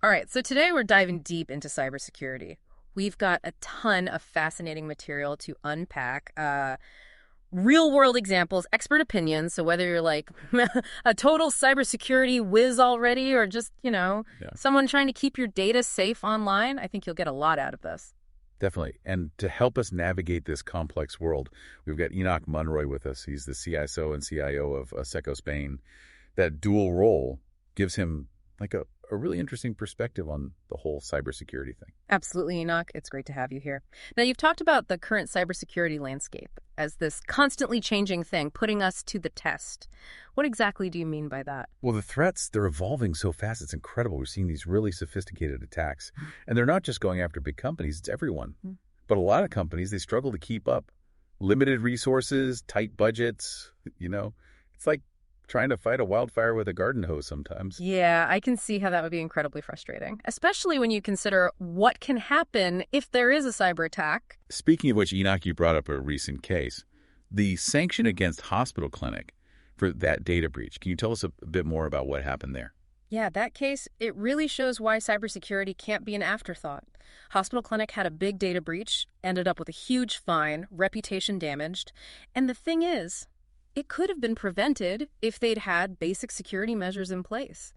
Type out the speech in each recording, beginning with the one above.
All right, so today we're diving deep into cybersecurity. We've got a ton of fascinating material to unpack. Real world examples, expert opinions. So whether you're like a total cybersecurity whiz already or just, Yeah, someone trying to keep your data safe online, I think you'll get a lot out of this. definitely. And to help us navigate this complex world, we've got Enoc Monroy with us. He's the CISO and CIO of Asseco Spain. That dual role gives him like a really interesting perspective on the whole cybersecurity thing. Absolutely, Enoch. It's great to have you here. Now, you've talked about the current cybersecurity landscape as this constantly changing thing, putting us to the test. What exactly do you mean by that? Well, the threats, they're evolving so fast. It's incredible. We're seeing these really sophisticated attacks. And they're not just going after big companies, it's everyone. Mm. But a lot of companies, they struggle to keep up. Limited resources, tight budgets, it's like trying to fight a wildfire with a garden hose sometimes. Yeah, I can see how that would be incredibly frustrating, especially when you consider what can happen if there is a cyber attack. Speaking of which, Enoch, you brought up a recent case. The sanction against Hospital Clinic for that data breach. Can you tell us a bit more about what happened there? Yeah, that case, it really shows why cybersecurity can't be an afterthought. Hospital Clinic had a big data breach, ended up with a huge fine, reputation damaged, and the thing is, it could have been prevented if they'd had basic security measures in place.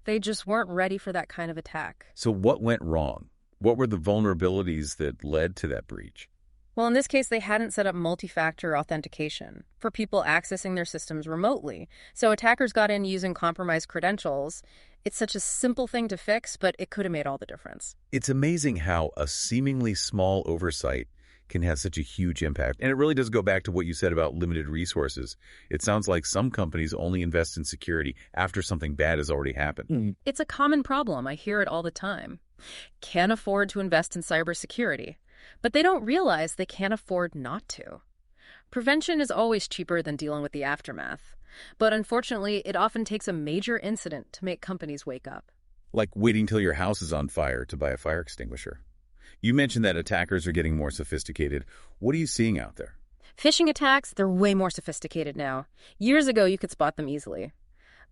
They just weren't ready for that kind of attack. So what went wrong? What were the vulnerabilities that led to that breach? Well, in this case, they hadn't set up multi-factor authentication for people accessing their systems remotely. So attackers got in using compromised credentials. It's such a simple thing to fix, but it could have made all the difference. It's amazing how a seemingly small oversight can have such a huge impact. And it really does go back to what you said about limited resources. It sounds like some companies only invest in security after something bad has already happened. It's a common problem. I hear it all the time. Can't afford to invest in cybersecurity, but they don't realize they can't afford not to. Prevention is always cheaper than dealing with the aftermath. But unfortunately, it often takes a major incident to make companies wake up. Like waiting till your house is on fire to buy a fire extinguisher. You mentioned that attackers are getting more sophisticated. What are you seeing out there? Phishing attacks, they're way more sophisticated now. Years ago, you could spot them easily.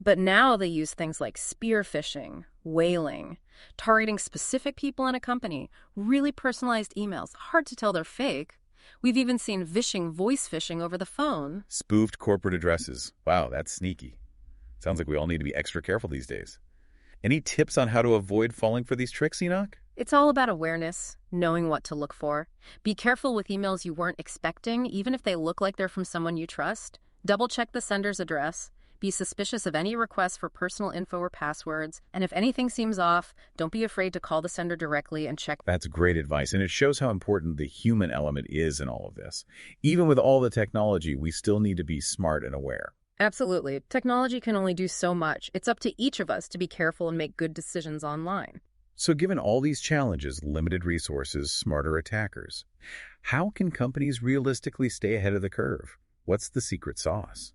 But now they use things like spear phishing, whaling, targeting specific people in a company, really personalized emails. Hard to tell they're fake. We've even seen vishing voice phishing over the phone. Spoofed corporate addresses. Wow, that's sneaky. Sounds like we all need to be extra careful these days. Any tips on how to avoid falling for these tricks, Enoch? It's all about awareness, knowing what to look for. Be careful with emails you weren't expecting, even if they look like they're from someone you trust. Double-check the sender's address. Be suspicious of any requests for personal info or passwords. And if anything seems off, don't be afraid to call the sender directly and check. That's great advice, and it shows how important the human element is in all of this. Even with all the technology, we still need to be smart and aware. Absolutely. Technology can only do so much. It's up to each of us to be careful and make good decisions online. So given all these challenges, limited resources, smarter attackers, how can companies realistically stay ahead of the curve? What's the secret sauce?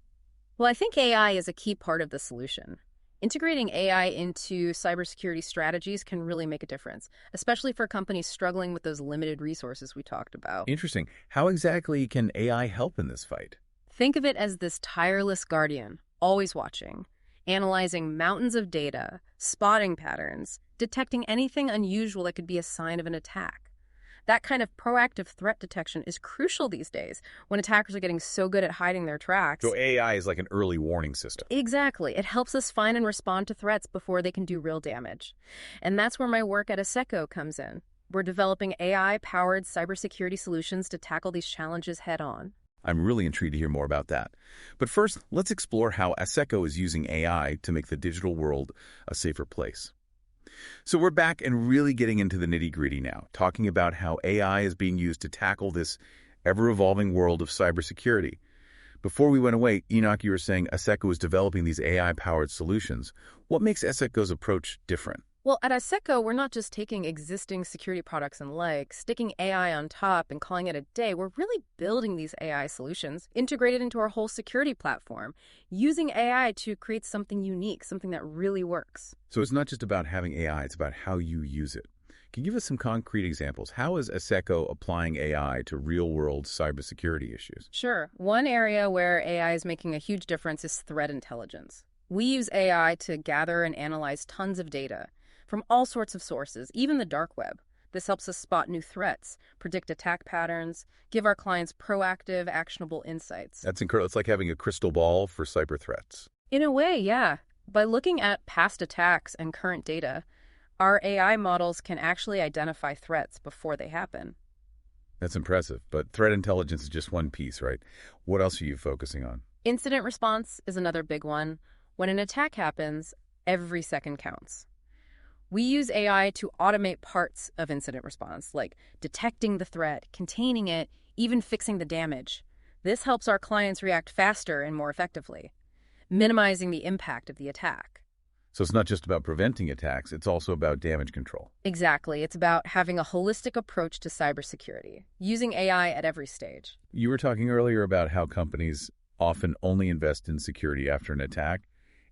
Well, I think AI is a key part of the solution. Integrating AI into cybersecurity strategies can really make a difference, especially for companies struggling with those limited resources we talked about. Interesting. How exactly can AI help in this fight? Think of it as this tireless guardian, always watching, analyzing mountains of data, spotting patterns, detecting anything unusual that could be a sign of an attack. That kind of proactive threat detection is crucial these days when attackers are getting so good at hiding their tracks. So AI is like an early warning system. Exactly. It helps us find and respond to threats before they can do real damage. And that's where my work at Asseco comes in. We're developing AI-powered cybersecurity solutions to tackle these challenges head-on. I'm really intrigued to hear more about that. But first, let's explore how Asseco is using AI to make the digital world a safer place. So we're back and really getting into the nitty-gritty now, talking about how AI is being used to tackle this ever-evolving world of cybersecurity. Before we went away, Enoch, you were saying Asseco is developing these AI-powered solutions. What makes Asseco's approach different? Well, at Asseco, we're not just taking existing security products and sticking AI on top and calling it a day. We're really building these AI solutions integrated into our whole security platform, using AI to create something unique, something that really works. So it's not just about having AI, it's about how you use it. Can you give us some concrete examples? How is Asseco applying AI to real-world cybersecurity issues? Sure. One area where AI is making a huge difference is threat intelligence. We use AI to gather and analyze tons of data. from all sorts of sources, even the dark web. This helps us spot new threats, predict attack patterns, give our clients proactive, actionable insights. That's incredible. It's like having a crystal ball for cyber threats. In a way, yeah. By looking at past attacks and current data, our AI models can actually identify threats before they happen. That's impressive. But threat intelligence is just one piece, right? What else are you focusing on? Incident response is another big one. When an attack happens, every second counts. We use AI to automate parts of incident response, like detecting the threat, containing it, even fixing the damage. This helps our clients react faster and more effectively, minimizing the impact of the attack. So it's not just about preventing attacks, it's also about damage control. Exactly. It's about having a holistic approach to cybersecurity, using AI at every stage. You were talking earlier about how companies often only invest in security after an attack.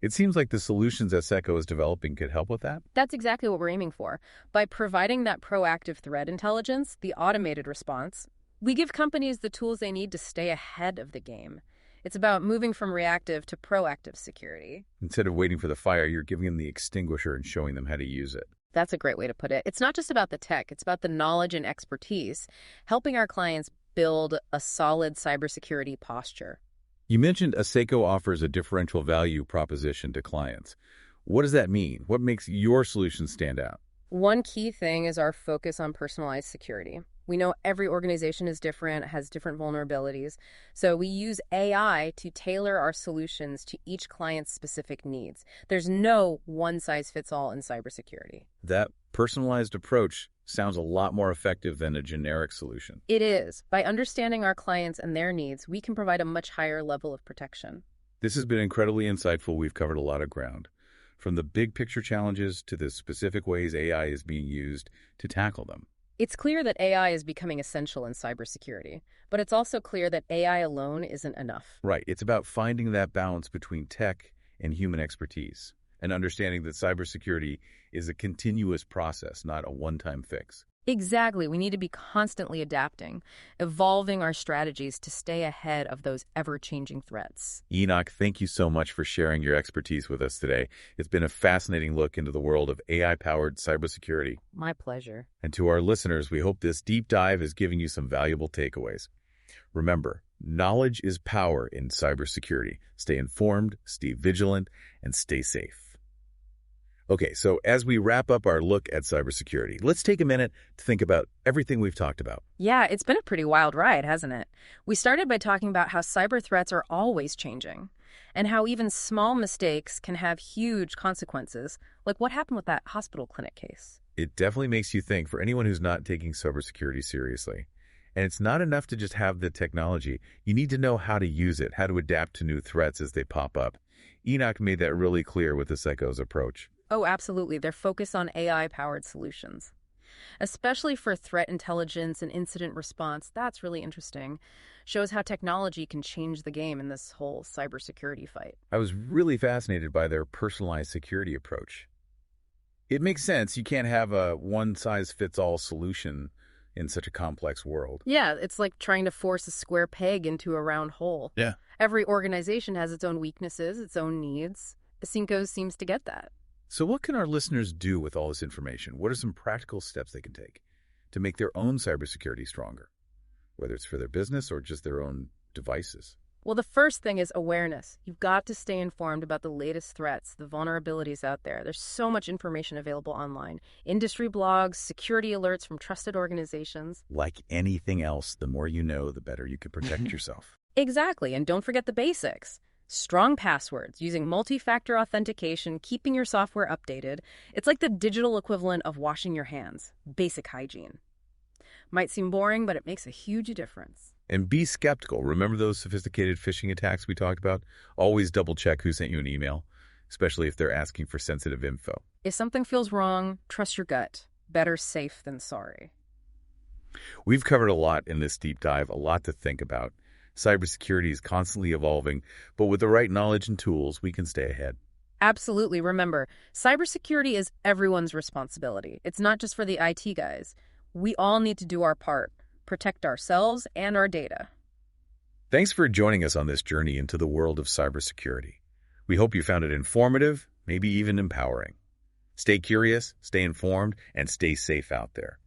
It seems like the solutions Asseco is developing could help with that. That's exactly what we're aiming for. By providing that proactive threat intelligence, the automated response, we give companies the tools they need to stay ahead of the game. It's about moving from reactive to proactive security. Instead of waiting for the fire, you're giving them the extinguisher and showing them how to use it. That's a great way to put it. It's not just about the tech, it's about the knowledge and expertise, helping our clients build a solid cybersecurity posture. You mentioned Asseco offers a differential value proposition to clients. What does that mean? What makes your solution stand out? One key thing is our focus on personalized security. We know every organization is different, has different vulnerabilities, so we use AI to tailor our solutions to each client's specific needs. There's no one-size-fits-all in cybersecurity. That personalized approach sounds a lot more effective than a generic solution. It is. By understanding our clients and their needs, we can provide a much higher level of protection. This has been incredibly insightful. We've covered a lot of ground, from the big picture challenges to the specific ways AI is being used to tackle them. It's clear that AI is becoming essential in cybersecurity, but it's also clear that AI alone isn't enough. Right. It's about finding that balance between tech and human expertise, and understanding that cybersecurity is a continuous process, not a one-time fix. Exactly. We need to be constantly adapting, evolving our strategies to stay ahead of those ever-changing threats. Enoc, thank you so much for sharing your expertise with us today. It's been a fascinating look into the world of AI-powered cybersecurity. My pleasure. And to our listeners, we hope this deep dive is giving you some valuable takeaways. Remember, knowledge is power in cybersecurity. Stay informed, stay vigilant, and stay safe. Okay, so as we wrap up our look at cybersecurity, let's take a minute to think about everything we've talked about. Yeah, it's been a pretty wild ride, hasn't it? We started by talking about how cyber threats are always changing, and how even small mistakes can have huge consequences, like what happened with that hospital clinic case. It definitely makes you think for anyone who's not taking cybersecurity seriously. And it's not enough to just have the technology. You need to know how to use it, how to adapt to new threats as they pop up. Enoc made that really clear with Asseco's approach. Oh, absolutely. They're focused on AI-powered solutions. Especially for threat intelligence and incident response, that's really interesting. Shows how technology can change the game in this whole cybersecurity fight. I was really fascinated by their personalized security approach. It makes sense. You can't have a one-size-fits-all solution in such a complex world. Yeah, it's like trying to force a square peg into a round hole. Yeah. Every organization has its own weaknesses, its own needs. Asseco seems to get that. So what can our listeners do with all this information? What are some practical steps they can take to make their own cybersecurity stronger, whether it's for their business or just their own devices? Well, the first thing is awareness. You've got to stay informed about the latest threats, the vulnerabilities out there. There's so much information available online. Industry blogs, security alerts from trusted organizations. Like anything else, the more you know, the better you can protect yourself. Exactly, and don't forget the basics. Strong passwords, using multi-factor authentication, keeping your software updated. It's like the digital equivalent of washing your hands. Basic hygiene. Might seem boring, but it makes a huge difference. And be skeptical. Remember those sophisticated phishing attacks we talked about? Always double-check who sent you an email, especially if they're asking for sensitive info. If something feels wrong, trust your gut. Better safe than sorry. We've covered a lot in this deep dive, a lot to think about. Cybersecurity is constantly evolving, but with the right knowledge and tools, we can stay ahead. Absolutely. Remember, cybersecurity is everyone's responsibility. It's not just for the IT guys. We all need to do our part, protect ourselves and our data. Thanks for joining us on this journey into the world of cybersecurity. We hope you found it informative, maybe even empowering. Stay curious, stay informed, and stay safe out there.